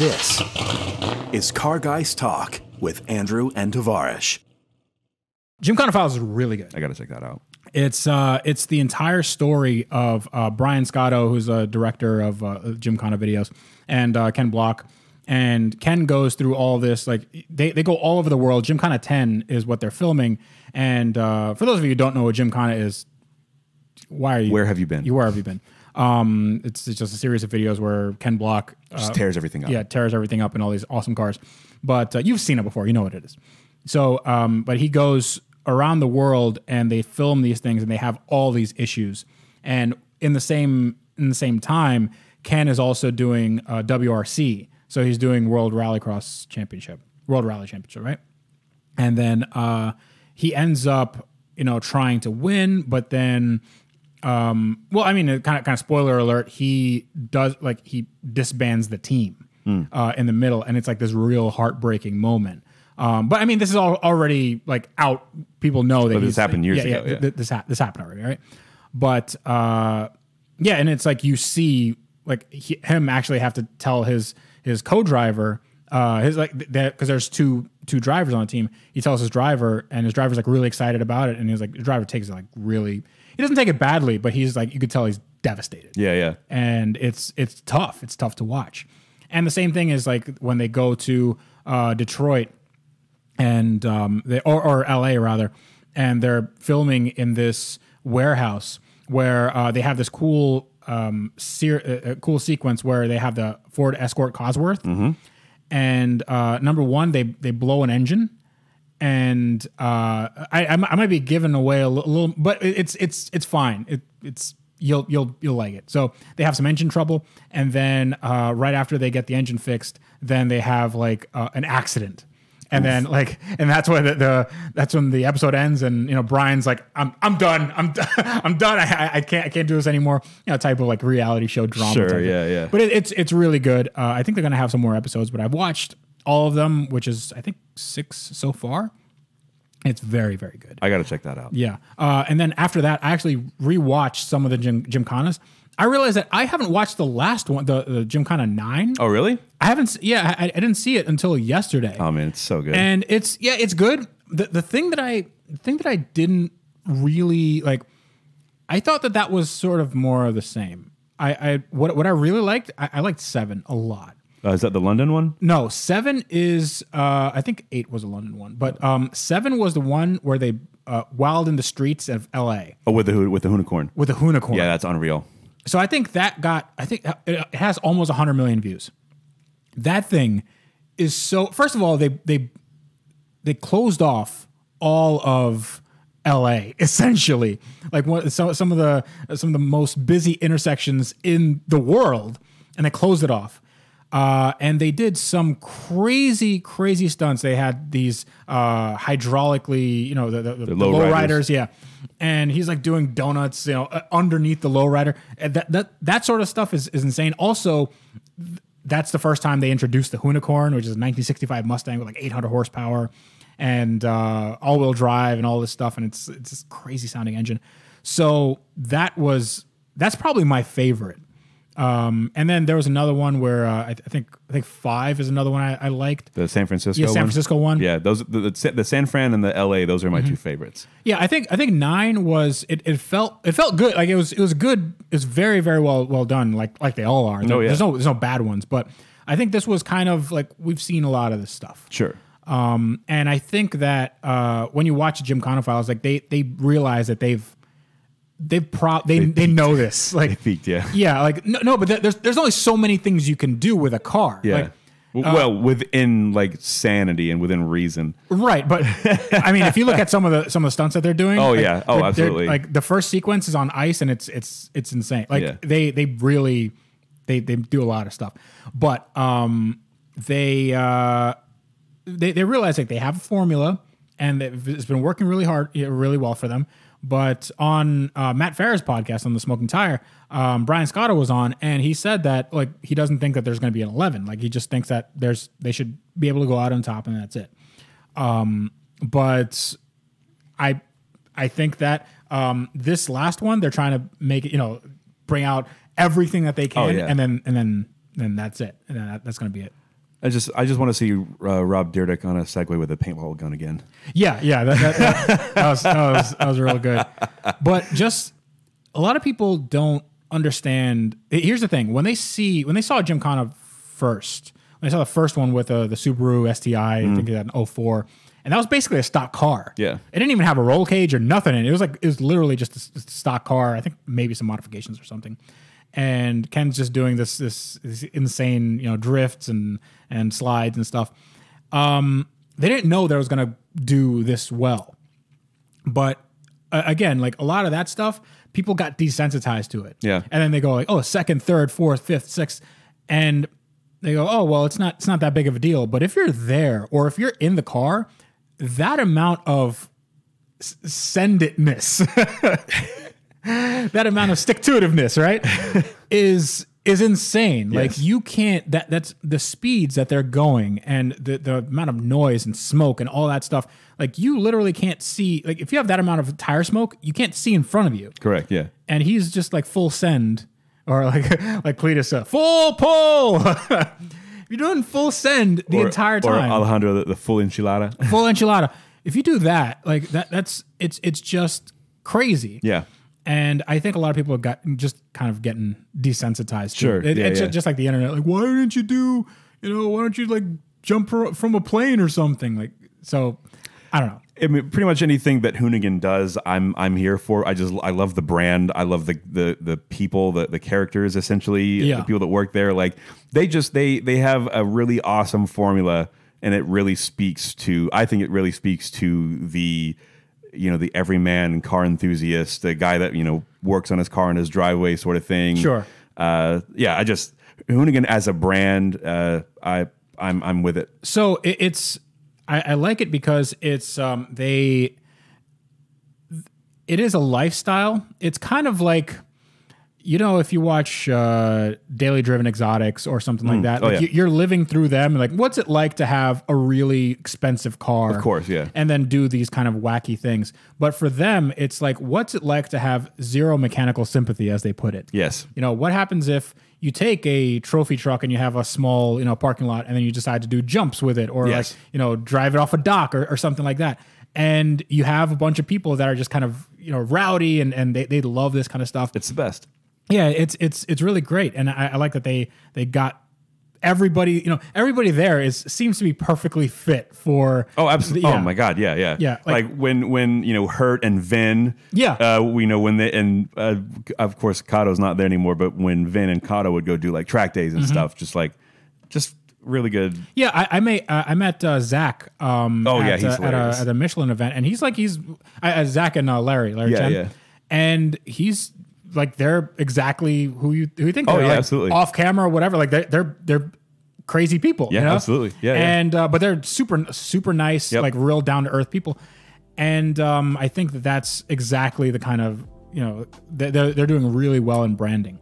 This is Car Guys Talk with Andrew and Tavarish. Gymkhana Files is really good. I got to check that out. It's the entire story of Brian Scotto, who's a director of Gymkhana videos, and Ken Block. And Ken goes through all this. Like they go all over the world. Gymkhana 10 is what they're filming. And for those of you who don't know what Gymkhana is, Where have you been? Where have you been? It's just a series of videos where Ken Block just tears everything up. Yeah, tears everything up in all these awesome cars. But you've seen it before. You know what it is. So, but he goes around the world and they film these things and they have all these issues. And in the same time, Ken is also doing WRC. So he's doing World Rally Championship, right? And then he ends up, trying to win, but then, kind of spoiler alert, he disbands the team in the middle, and it's like this real heartbreaking moment. But I mean, this is already like out. People know that this happened years ago. Yeah. This happened already, right? But and it's like you see like him actually have to tell his co-driver, because there's two drivers on the team. He tells his driver, and his driver's like really excited about it, and he's like, the driver takes it like really. He doesn't take it badly, but he's like, you could tell he's devastated. Yeah. And it's tough. It's tough to watch. And the same thing is like when they go to Detroit and or LA rather, and they're filming in this warehouse where they have this cool sequence where they have the Ford Escort Cosworth, and number one, they blow an engine, and I might be giving away a little, but it's fine. You'll like it. So they have some engine trouble, and then right after they get the engine fixed, then they have like an accident. And then and that's when that's when the episode ends, and Brian's like, I'm done. I'm done. I can't do this anymore. Type of like reality show drama. Sure, yeah. But it's really good. I think they're gonna have some more episodes, but I've watched all of them, which is I think 6 so far. It's very, very good. I got to check that out. Yeah. And then after that, I actually rewatched some of the Gymkhanas. I realized that I haven't watched the last one, the Gymkhana 9. Oh, really? I haven't. Yeah, I didn't see it until yesterday. Oh man, it's so good. And it's good. The thing that I didn't really like, I thought that was sort of more of the same. What I really liked, I liked 7 a lot. Is that the London one? No, 7 is I think 8 was a London one, but 7 was the one where they wilded in the streets of L.A. Oh, with the unicorn. With the unicorn. Yeah, that's unreal. So I think it has almost 100 million views. That thing is so. First of all, they closed off all of LA essentially, like some of the most busy intersections in the world, and they closed it off. And they did some crazy stunts. They had these hydraulically, the low riders, yeah. And he's like doing donuts, underneath the low rider. And that sort of stuff is insane. Also, that's the first time they introduced the Unicorn, which is a 1965 Mustang with like 800 horsepower and all-wheel drive and all this stuff. And it's this crazy sounding engine. So that's probably my favorite. And then there was another one where I think 5 is another one I liked. The San Francisco one? Yeah, San Francisco one. Yeah, those the San Fran and the LA, those are my two favorites. Yeah, I think 9 was it felt good. Like it was good. It was very, very well done, like they all are. There's no bad ones, but I think this was kind of like we've seen a lot of this stuff. Sure. And I think that when you watch Gymkhana Files, like they realize that they know this, like they peaked, yeah. Yeah, like no, but there's only so many things you can do with a car. Yeah. Like, within like sanity and within reason. Right, but I mean, if you look at some of the stunts that they're doing. Oh yeah, absolutely. Like the first sequence is on ice and it's insane. Like they really do a lot of stuff, but they realize like they have a formula and it's been working really hard, really well for them. But on Matt Farah's podcast on the Smoking Tire, Brian Scotto was on, and he said that like he doesn't think that there's going to be an 11. Like he just thinks that they should be able to go out on top, and that's it. But I think that this last one they're trying to make it, bring out everything that they can, and then that's it, and then that's going to be it. I just want to see Rob Dyrdek on a Segway with a paintball gun again. Yeah, that was real good. But just a lot of people don't understand. Here's the thing: when they saw Gymkhana first, when they saw the first one with the Subaru STI, I think it had an 04, and that was basically a stock car. Yeah, it didn't even have a roll cage or nothing in it. It was literally just a stock car. I think maybe some modifications or something. And Ken's just doing this insane, drifts and slides and stuff. They didn't know that it was going to do this well. But again, like a lot of that stuff, people got desensitized to it. Yeah. And then they go like, oh, second, third, fourth, fifth, sixth. And they go, oh, well, it's not that big of a deal. But if you're there or if you're in the car, that amount of send-itness that amount of stick-to-itiveness, right, is insane. Yes. Like you can't. That's the speeds that they're going and the amount of noise and smoke and all that stuff. Like you literally can't see. Like if you have that amount of tire smoke, you can't see in front of you. Correct. Yeah. And he's just like full send, or like Cletus, full pull. You're doing full send the entire time. Or Alejandro, the full enchilada. Full enchilada. If you do that, like it's just crazy. Yeah. And I think a lot of people got just kind of getting desensitized. Sure. To it. It's just like the internet. Like, why didn't you do, why don't you like jump from a plane or something? Like, so I don't know. I mean, pretty much anything that Hoonigan does, I'm here for. I love the brand. I love the people, the characters, essentially, the people that work there. Like they have a really awesome formula, and it really speaks to. I think it really speaks to the everyman car enthusiast, the guy that works on his car in his driveway, sort of thing. Sure. Hoonigan as a brand, I'm with it. So I like it because it's it is a lifestyle. It's kind of like, if you watch Daily Driven Exotics or something like that, you're living through them. And like, what's it like to have a really expensive car? Of course, yeah. And then do these kind of wacky things. But for them, it's like, what's it like to have zero mechanical sympathy, as they put it? Yes. What happens if you take a trophy truck and you have a small, parking lot, and then you decide to do jumps with it, or drive it off a dock or something like that. And you have a bunch of people that are just kind of, rowdy and they love this kind of stuff. It's the best. Yeah, it's really great, and I like that they got everybody. Everybody there seems to be perfectly fit for. Oh, absolutely! Yeah. Oh my God, yeah. Like when Hurt and Vin. Yeah. We know when they of course Kato's not there anymore, but when Vin and Kato would go do like track days and stuff, just really good. Yeah, I met Zach. He's at a Michelin event, and he's Zach and Larry Chen. Yeah. And he's like, they're exactly who you think. Oh, they're, yeah, absolutely. Off camera or whatever. Like they're crazy people. Yeah, absolutely. Yeah. And but they're super nice, like real down to earth people. And I think that's exactly the kind of they're doing really well in branding.